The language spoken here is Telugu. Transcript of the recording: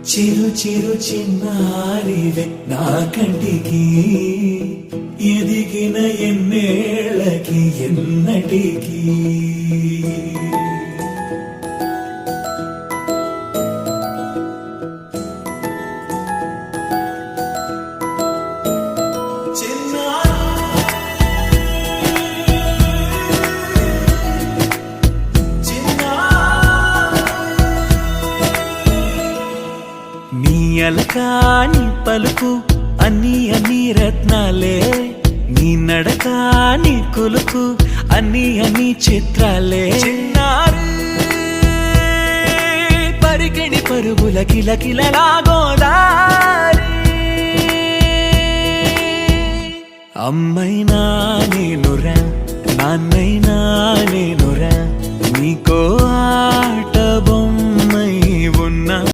చిరు చిరు చిన్నారివే నా కంటికి ఎదిగిన ఎన్నేళ్ళకి ఎన్నటికి అలకాని పలుకు అన్ని అన్ని రత్నాలే నీ నడక నీ కులుకు అన్ని అన్ని చిత్రాలే చిన్నారు పరికిణి పరుగుల కిలకిలలా గోదారి అమ్మైనా నేనురా నాన్నైనా నేనురా నీకో ఆట బొమ్మై ఉన్నా